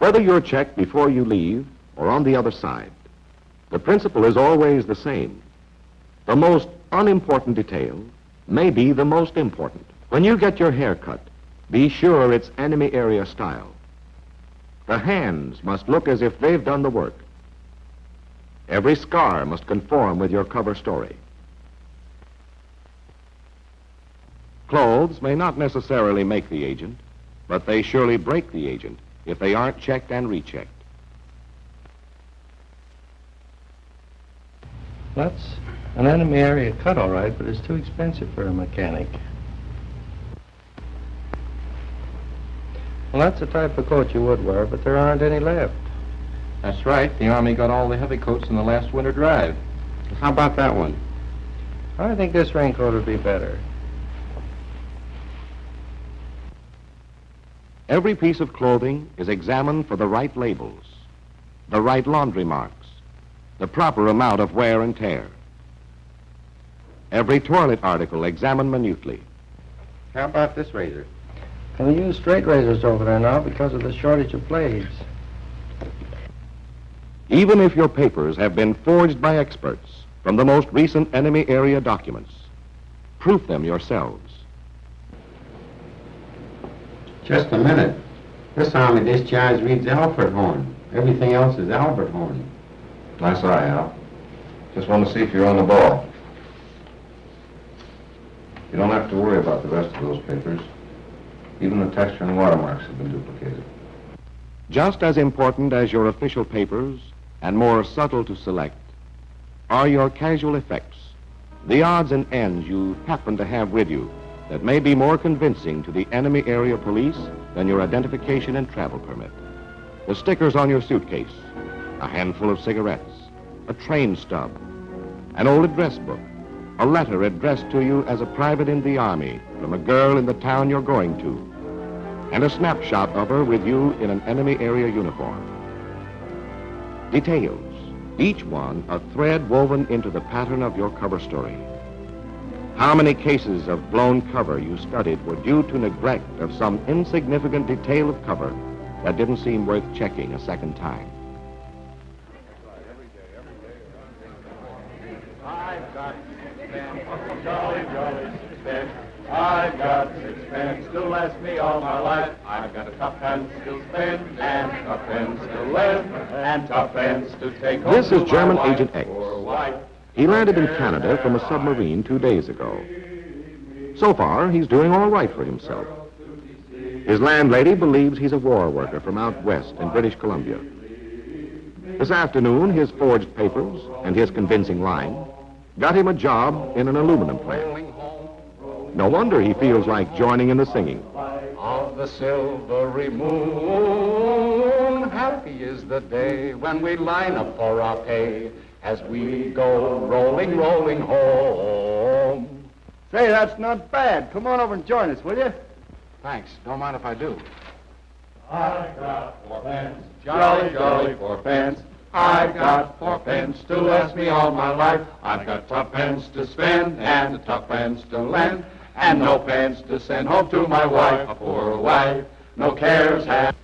Whether you're checked before you leave or on the other side, the principle is always the same. The most unimportant detail may be the most important. When you get your hair cut, be sure it's enemy area style. The hands must look as if they've done the work. Every scar must conform with your cover story. Clothes may not necessarily make the agent, but they surely break the agent if they aren't checked and rechecked. That's an enemy area cut, all right, but it's too expensive for a mechanic. Well, that's the type of coat you would wear, but there aren't any left. That's right. The Army got all the heavy coats in the last winter drive. How about that one? I think this raincoat would be better. Every piece of clothing is examined for the right labels, the right laundry marks, the proper amount of wear and tear. Every toilet article examined minutely. How about this razor? Can we use straight razors over there now because of the shortage of blades? Even if your papers have been forged by experts from the most recent enemy area documents, proof them yourselves. Just a minute. This Army discharge reads Alfred Horn. Everything else is Albert Horn. Nice eye, Al. Just want to see if you're on the ball. You don't have to worry about the rest of those papers. Even the texture and watermarks have been duplicated. Just as important as your official papers, and more subtle to select, are your casual effects, the odds and ends you happen to have with you that may be more convincing to the enemy area police than your identification and travel permit. The stickers on your suitcase, a handful of cigarettes, a train stub, an old address book, a letter addressed to you as a private in the Army from a girl in the town you're going to, and a snapshot of her with you in an enemy area uniform. Details, each one a thread woven into the pattern of your cover story. How many cases of blown cover you studied were due to neglect of some insignificant detail of cover that didn't seem worth checking a second time? I've got sixpence, jolly, jolly sixpence. I've got sixpence to last me all my life. I've got a tuppence to spend, and tuppence to lend, and tuppence to take home. This is to German my Agent wife X. or wife. He landed in Canada from a submarine 2 days ago. So far, he's doing all right for himself. His landlady believes he's a war worker from out west in British Columbia. This afternoon, his forged papers and his convincing line got him a job in an aluminum plant. No wonder he feels like joining in the singing. Of the silvery moon, happy is the day when we line up for our pay as we go rolling, rolling home. Say, that's not bad. Come on over and join us, will you? Thanks. Don't mind if I do. I've got fourpence, jolly, jolly fourpence. I've got fourpence to last me all my life. I've got tuppence to spend and tuppence to lend, and no pence to send home to my wife, a poor wife. No cares have.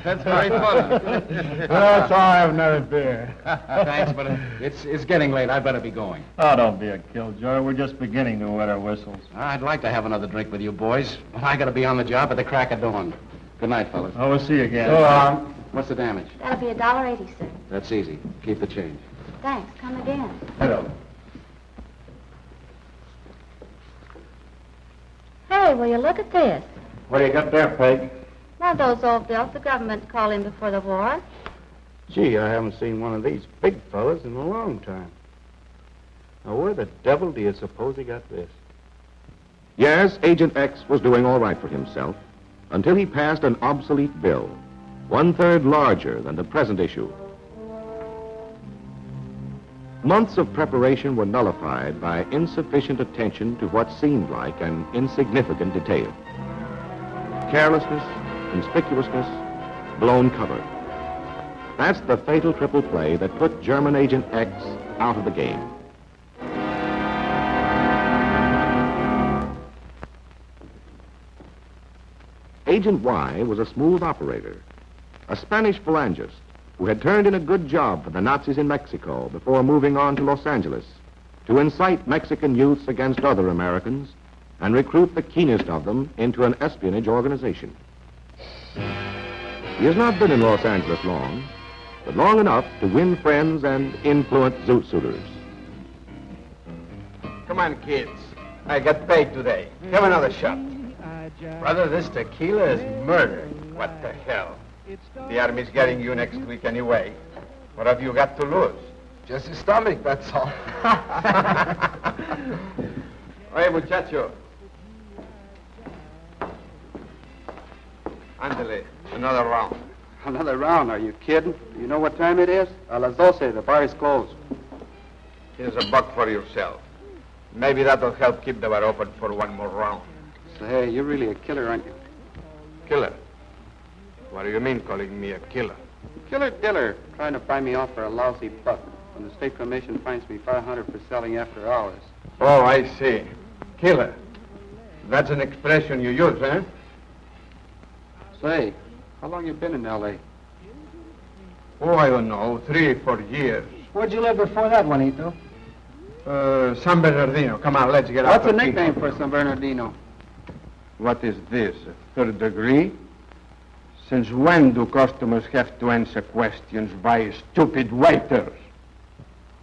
That's very funny. Well, so I have another beer. Thanks, but it's getting late. I'd better be going. Oh, don't be a killjoy. We're just beginning to wet our whistles. I'd like to have another drink with you boys, but I gotta be on the job at the crack of dawn. Good night, fellas. Oh, we'll see you again. So long. What's the damage? That'll be $1.80, sir. That's easy. Keep the change. Thanks. Come again. Hello. Hey, will you look at this? What do you got there, Peg? Now, those old bills the government called in before the war. Gee, I haven't seen one of these big fellas in a long time. Now, where the devil do you suppose he got this? Yes, Agent X was doing all right for himself until he passed an obsolete bill, 1/3 larger than the present issue. Months of preparation were nullified by insufficient attention to what seemed like an insignificant detail. Carelessness, conspicuousness, blown cover. That's the fatal triple play that put German Agent X out of the game. Agent Y was a smooth operator, a Spanish phalangist who had turned in a good job for the Nazis in Mexico before moving on to Los Angeles to incite Mexican youths against other Americans and recruit the keenest of them into an espionage organization. He has not been in Los Angeles long, but long enough to win friends and influence zoot suitors. Come on, kids. I got paid today. Have another shot. Brother, this tequila is murder. What the hell? The Army's getting you next week anyway. What have you got to lose? Just your stomach, that's all. Oye, muchacho. Ándale, another round. Another round? Are you kidding? You know what time it is? A las 12, the bar is closed. Here's $1 for yourself. Maybe that'll help keep the bar open for one more round. Say, you're really a killer, aren't you? Killer? What do you mean calling me a killer? Killer diller, trying to buy me off for a lousy buck when the state commission fines me $500 for selling after hours. Oh, I see. Killer. That's an expression you use, eh? Say, how long you been in L.A.? Oh, I don't know, 3 or 4 years. Where'd you live before that, Juanito? San Bernardino. Come on, let's get out. What's the nickname for San Bernardino? What is this, a 3rd degree? Since when do customers have to answer questions by stupid waiters?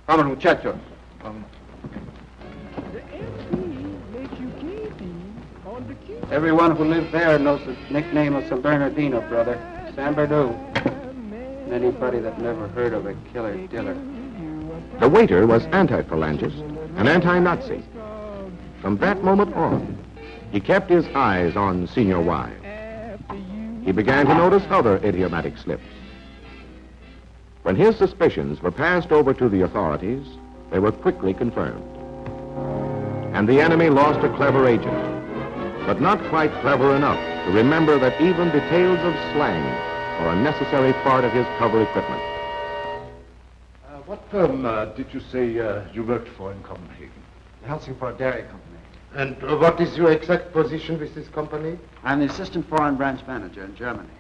Come on, muchachos. Everyone who lives there knows the nickname of San Bernardino, brother. San Bernardino. And anybody that never heard of a killer diller. The waiter was anti-phalangist and anti-Nazi. From that moment on, he kept his eyes on Senior Y. He began to notice other idiomatic slips. When his suspicions were passed over to the authorities, they were quickly confirmed. And the enemy lost a clever agent, but not quite clever enough to remember that even details of slang are a necessary part of his cover equipment. What firm did you say you worked for in Copenhagen? Helsingford Dairy Company. And what is your exact position with this company? I'm the assistant foreign branch manager in Germany.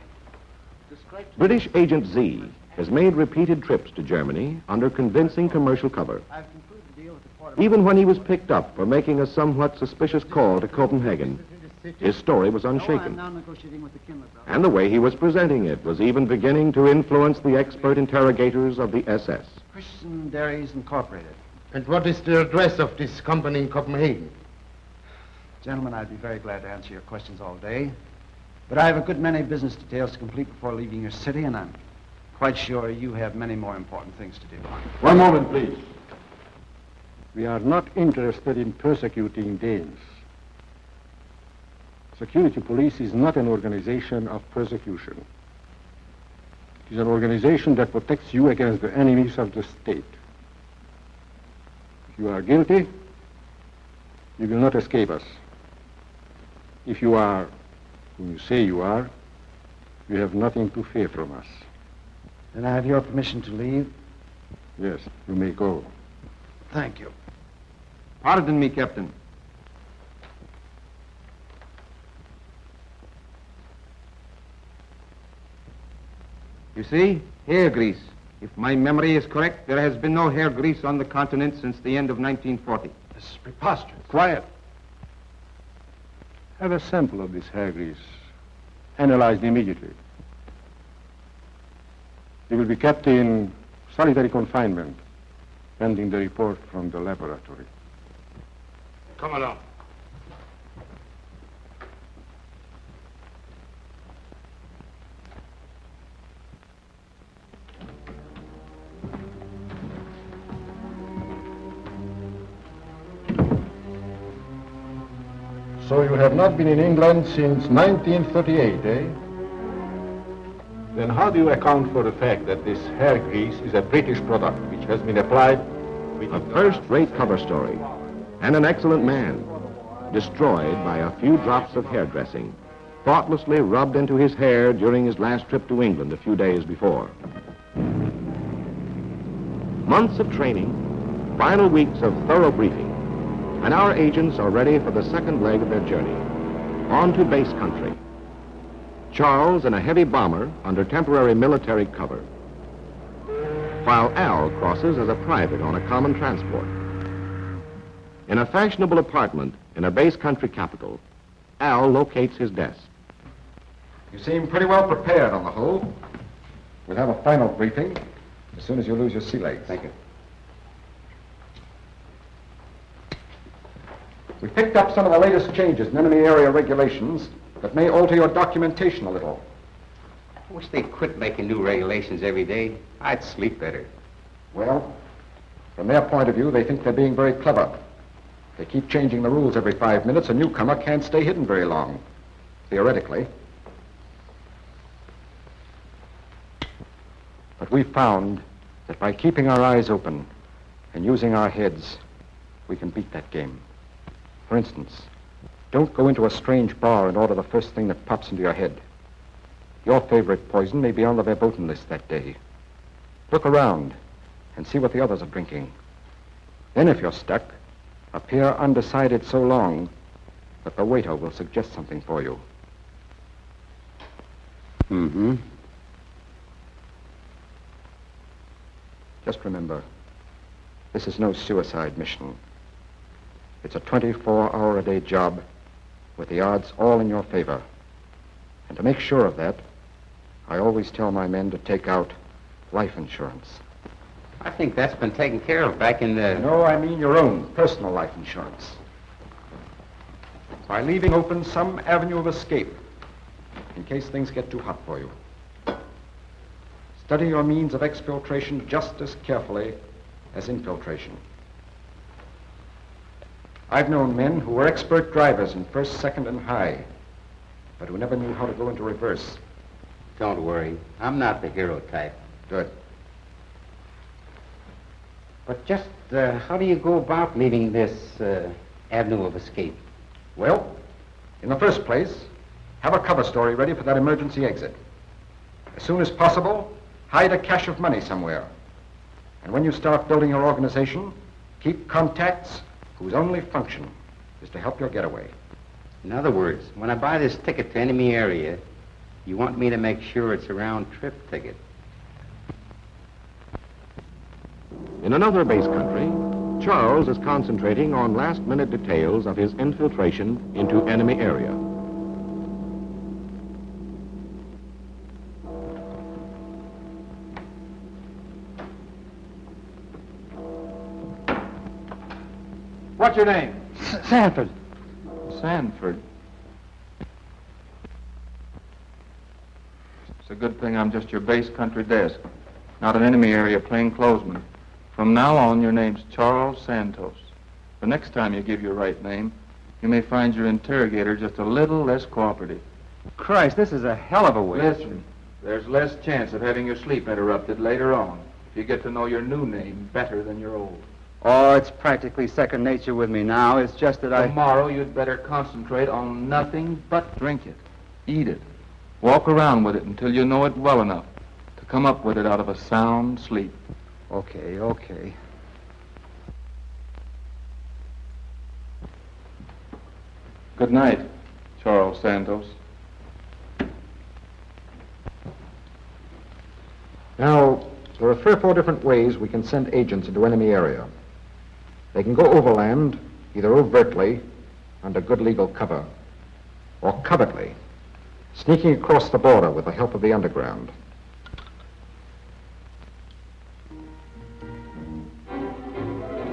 British Agent Z has made repeated trips to Germany under convincing commercial cover. I've concluded a deal with the quarter. Even when he was picked up for making a somewhat suspicious call to Copenhagen, his story was I'm unshaken. now negotiating with the Kindler brothers. And the way he was presenting it was even beginning to influence the expert interrogators of the SS. Christian Dairies Incorporated. And what is the address of this company in Copenhagen? Gentlemen, I'd be very glad to answer your questions all day. But I have a good many business details to complete before leaving your city, and I'm quite sure you have many more important things to do. One moment, please. We are not interested in persecuting Danes. Security police is not an organization of persecution. It is an organization that protects you against the enemies of the state. If you are guilty, you will not escape us. If you are who you say you are, you have nothing to fear from us. Then I have your permission to leave? Yes, you may go. Thank you. Pardon me, Captain. You see, hair grease. If my memory is correct, there has been no hair grease on the continent since the end of 1940. This is preposterous. Quiet. Have a sample of this hair grease, analyzed immediately. You will be kept in solitary confinement, pending the report from the laboratory. Come along. So you have not been in England since 1938, eh? Then how do you account for the fact that this hair grease is a British product which has been applied with A first-rate cover story, and an excellent man, destroyed by a few drops of hairdressing, thoughtlessly rubbed into his hair during his last trip to England a few days before. Months of training, final weeks of thorough briefing, and our agents are ready for the second leg of their journey, on to base country. Charles in a heavy bomber under temporary military cover, while Al crosses as a private on a common transport. In a fashionable apartment in a base country capital, Al locates his desk. You seem pretty well prepared on the whole. We'll have a final briefing as soon as you lose your sea legs. Thank you. We picked up some of the latest changes in enemy area regulations that may alter your documentation a little. I wish they'd quit making new regulations every day. I'd sleep better. Well, from their point of view, they think they're being very clever. They keep changing the rules every 5 minutes. A newcomer can't stay hidden very long, theoretically. But we found that by keeping our eyes open and using our heads, we can beat that game. For instance, don't go into a strange bar and order the first thing that pops into your head. Your favorite poison may be on the verboten list that day. Look around and see what the others are drinking. Then if you're stuck, appear undecided so long that the waiter will suggest something for you. Mm-hmm. Just remember, this is no suicide mission. It's a 24-hour-a-day job with the odds all in your favor. And to make sure of that, I always tell my men to take out life insurance. I think that's been taken care of back in the... No, I mean your own personal life insurance. By leaving open some avenue of escape in case things get too hot for you. Study your means of exfiltration just as carefully as infiltration. I've known men who were expert drivers in first, second, and high, but who never knew how to go into reverse. Don't worry. I'm not the hero type. Good. But just how do you go about leaving this avenue of escape? Well, in the first place, have a cover story ready for that emergency exit. As soon as possible, hide a cache of money somewhere. And when you start building your organization, keep contacts whose only function is to help your getaway. In other words, when I buy this ticket to enemy area, you want me to make sure it's a round-trip ticket. In another base country, Charles is concentrating on last-minute details of his infiltration into enemy area. What's your name? Sanford. Sanford. It's a good thing I'm just your base country desk, not an enemy area plainclothesman. From now on, your name's Charles Santos. The next time you give your right name, you may find your interrogator just a little less cooperative. Christ, this is a hell of a way. Listen, there's less chance of having your sleep interrupted later on if you get to know your new name better than your old. Oh, it's practically second nature with me now. It's just that Tomorrow, you'd better concentrate on nothing but drink it, eat it, walk around with it until you know it well enough to come up with it out of a sound sleep. Okay. Good night, Charles Santos. Now, there are 3 or 4 different ways we can send agents into enemy area. They can go overland, either overtly, under good legal cover, or covertly, sneaking across the border with the help of the underground.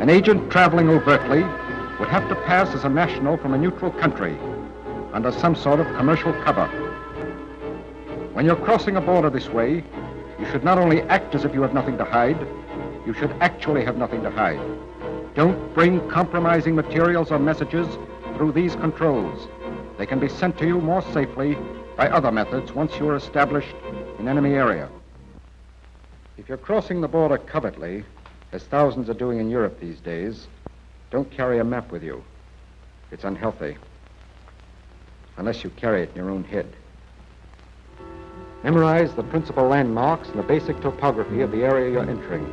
An agent traveling overtly would have to pass as a national from a neutral country under some sort of commercial cover. When you're crossing a border this way, you should not only act as if you have nothing to hide, you should actually have nothing to hide. Don't bring compromising materials or messages through these controls. They can be sent to you more safely by other methods once you are established in enemy area. If you're crossing the border covertly, as thousands are doing in Europe these days, don't carry a map with you. It's unhealthy, unless you carry it in your own head. Memorize the principal landmarks and the basic topography of the area you're entering.